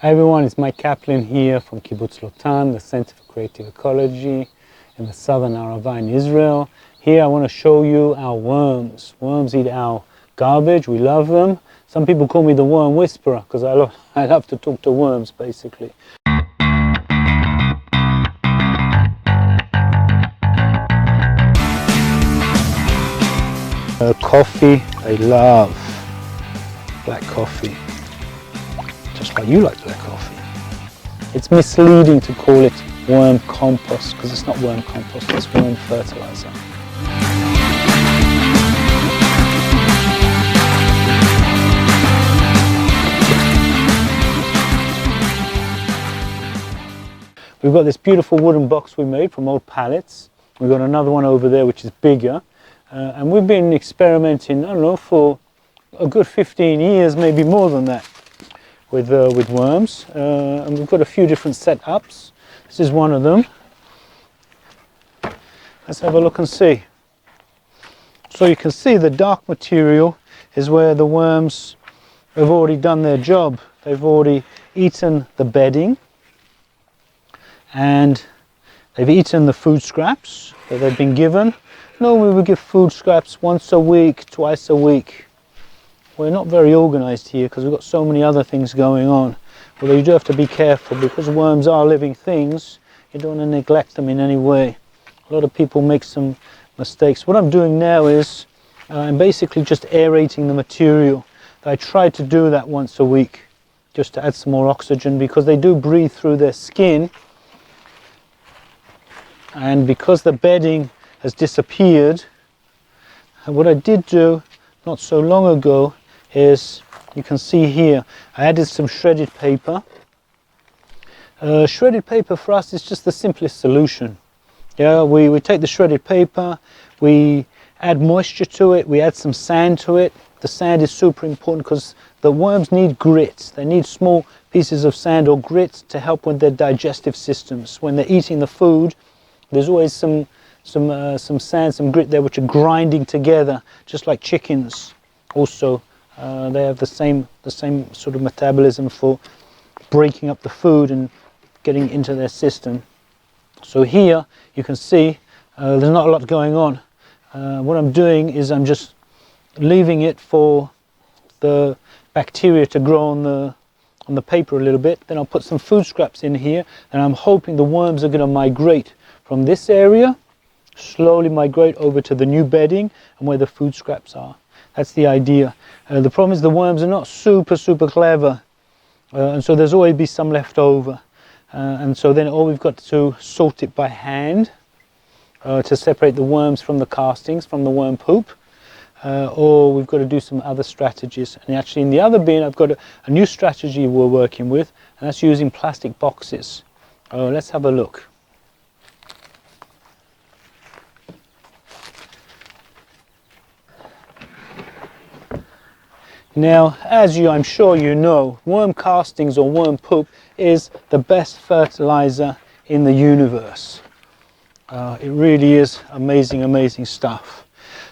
Hi everyone, it's Mike Kaplin here from Kibbutz Lotan, the Center for Creative Ecology in the southern Arava in Israel. Here I want to show you our worms. Worms eat our garbage, we love them. Some people call me the worm whisperer because I love to talk to worms basically. Coffee, I love black coffee. Just like you like black coffee. It's misleading to call it worm compost because it's not worm compost, it's worm fertilizer. We've got this beautiful wooden box we made from old pallets. We've got another one over there which is bigger. And we've been experimenting, I don't know, for a good 15 years, maybe more than that, with worms. And we've got a few different setups. This is one of them. Let's have a look and see. So you can see the dark material is where the worms have already done their job. They've already eaten the bedding and they've eaten the food scraps that they've been given. Normally we give food scraps once a week, twice a week. We're not very organized here because we've got so many other things going on. Although you do have to be careful because worms are living things. You don't want to neglect them in any way. A lot of people make some mistakes. What I'm doing now is I'm basically just aerating the material. I try to do that once a week just to add some more oxygen because they do breathe through their skin. And because the bedding has disappeared, and what I did do not so long ago is, you can see here, I added some shredded paper. Shredded paper for us is just the simplest solution. Yeah, we take the shredded paper, we add moisture to it, we add some sand to it. The sand is super important because the worms need grit. They need small pieces of sand or grit to help with their digestive systems. When they're eating the food, there's always some sand, some grit there which are grinding together, just like chickens. Also, they have the same sort of metabolism for breaking up the food and getting into their system. So here you can see there's not a lot going on. What I'm doing is I'm just leaving it for the bacteria to grow on the paper a little bit. Then I'll put some food scraps in here, and I'm hoping the worms are going to migrate from this area, slowly migrate over to the new bedding and where the food scraps are. That's the idea. The problem is the worms are not super clever, and so there's always be some left over. And so then all we've got to sort it by hand to separate the worms from the castings, from the worm poop, or we've got to do some other strategies. And actually in the other bin I've got a new strategy we're working with, and that's using plastic boxes. Let's have a look. Now, as I'm sure you know, worm castings or worm poop is the best fertilizer in the universe. It really is amazing stuff.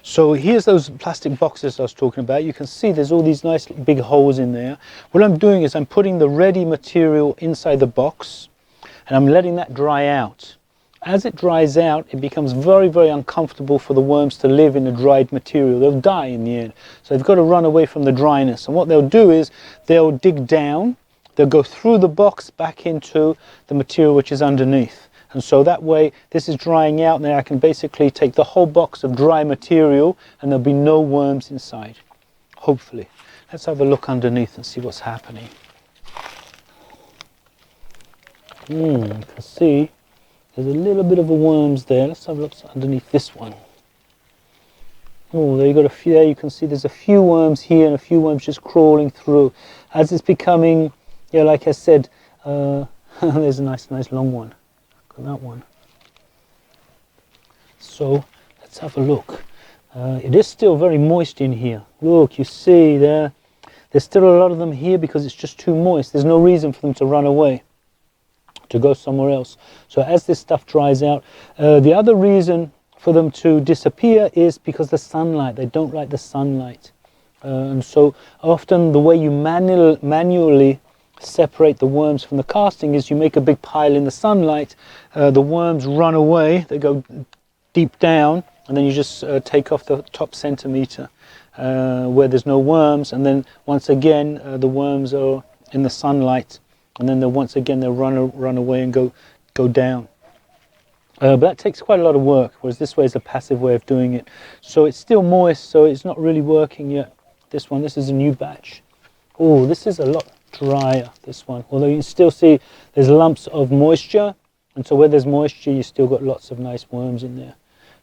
So here's those plastic boxes I was talking about. You can see there's all these nice big holes in there. What I'm doing is I'm putting the ready material inside the box and I'm letting that dry out. As it dries out, it becomes very uncomfortable for the worms to live in the dried material. They'll die in the end. So they've got to run away from the dryness. And what they'll do is they'll dig down, they'll go through the box back into the material which is underneath. And so that way this is drying out, and then I can basically take the whole box of dry material and there'll be no worms inside, hopefully. Let's have a look underneath and see what's happening. You can see there's a little bit of a worms there. Let's have a look underneath this one. Oh, there you got a few there. You can see there's a few worms here and a few worms just crawling through. As it's becoming, yeah, like I said, there's a nice long one. Look at that one. So let's have a look. It is still very moist in here. Look, you see there's still a lot of them here because it's just too moist. There's no reason for them to run away, to go somewhere else. So as this stuff dries out, the other reason for them to disappear is because the sunlight. They don't like the sunlight. And so often the way you manually separate the worms from the casting is you make a big pile in the sunlight, the worms run away, they go deep down, and then you just take off the top centimetre where there's no worms, and then once again the worms are in the sunlight, and then once again they'll run away and go down. But that takes quite a lot of work, whereas this way is a passive way of doing it. So it's still moist, so it's not really working yet. This is a new batch. Oh, this is a lot drier, this one. Although you can still see there's lumps of moisture, and so where there's moisture, you still got lots of nice worms in there.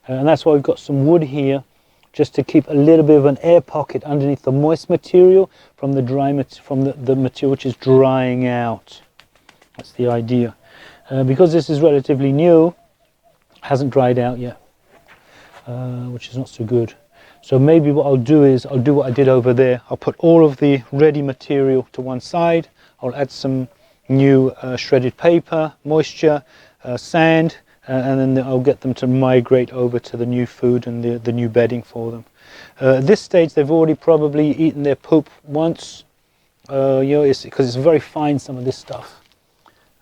And that's why we've got some wood here, just to keep a little bit of an air pocket underneath the moist material from the the material which is drying out. That's the idea. Because this is relatively new, hasn't dried out yet, which is not so good. So maybe what I'll do is I'll do what I did over there. I'll put all of the ready material to one side. I'll add some new shredded paper, moisture, sand, and then I'll get them to migrate over to the new food and the new bedding for them. At this stage they've already probably eaten their poop once, because it's very fine, some of this stuff.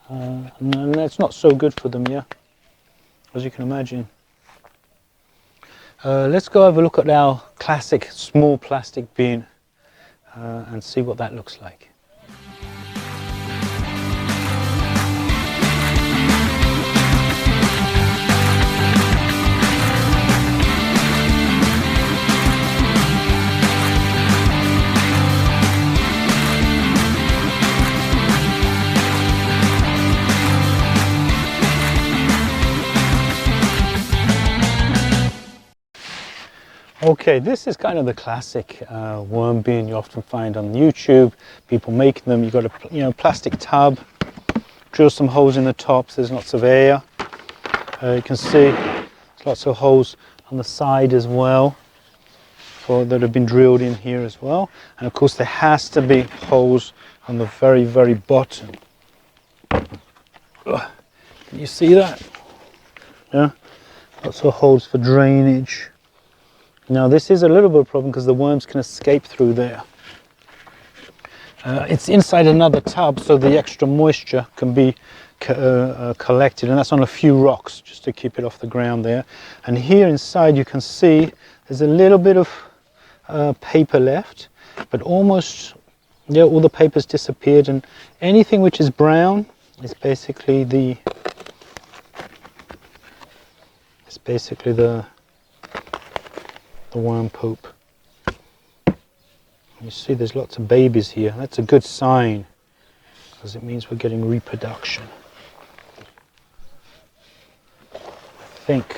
And that's not so good for them, yeah, as you can imagine. Let's go have a look at our classic small plastic bin and see what that looks like. Okay, this is kind of the classic worm bin you often find on YouTube. People making them. You've got a plastic tub, drill some holes in the top so there's lots of air. You can see there's lots of holes on the side as well that have been drilled in here as well. And of course there has to be holes on the very, very bottom. Can you see that? Yeah, lots of holes for drainage. Now this is a little bit of a problem because the worms can escape through there. It's inside another tub, so the extra moisture can be collected, and that's on a few rocks just to keep it off the ground there. And here inside you can see there's a little bit of paper left, but almost, yeah, all the paper's disappeared, and anything which is brown is basically the worm poop. You see there's lots of babies here. That's a good sign, because it means we're getting reproduction. I think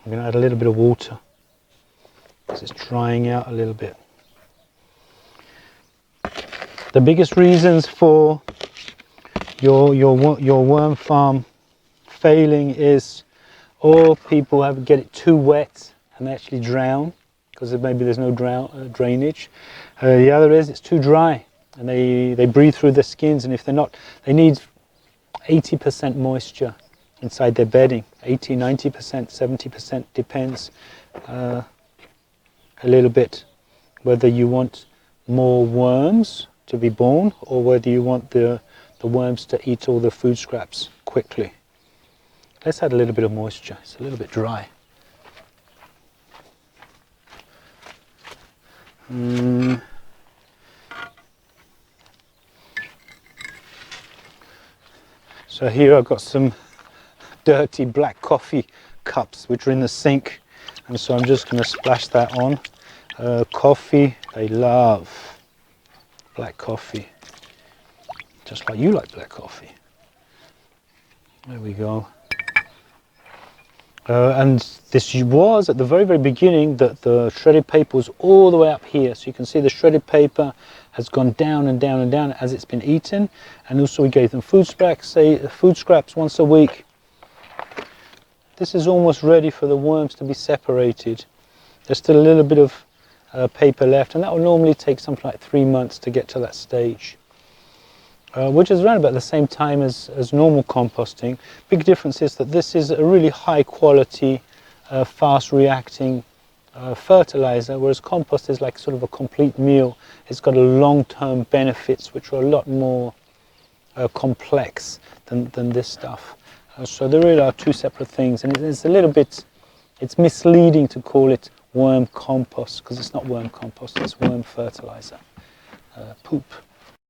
I'm going to add a little bit of water because it's drying out a little bit. The biggest reasons for your worm farm failing is, or people get it too wet and they actually drown because maybe there's no drainage. The other is it's too dry and they breathe through their skins, and if they're not, they need 80% moisture inside their bedding. 80, 90%, 70%, depends a little bit whether you want more worms to be born or whether you want the worms to eat all the food scraps quickly. Let's add a little bit of moisture. It's a little bit dry. So here I've got some dirty black coffee cups which are in the sink, and so I'm just going to splash that on. Coffee, they love black coffee, just like you like black coffee. There we go. And this was at the very, very beginning that the shredded paper was all the way up here. So you can see the shredded paper has gone down and down and down as it's been eaten. And also we gave them food scraps once a week. This is almost ready for the worms to be separated. There's still a little bit of paper left, and that will normally take something like 3 months to get to that stage. Which is around about the same time as normal composting. Big difference is that this is a really high quality, fast reacting fertilizer, whereas compost is like sort of a complete meal. It's got a long-term benefits which are a lot more complex than this stuff. So there really are two separate things, and it's a little bit, it's misleading to call it worm compost because it's not worm compost, it's worm fertilizer, poop.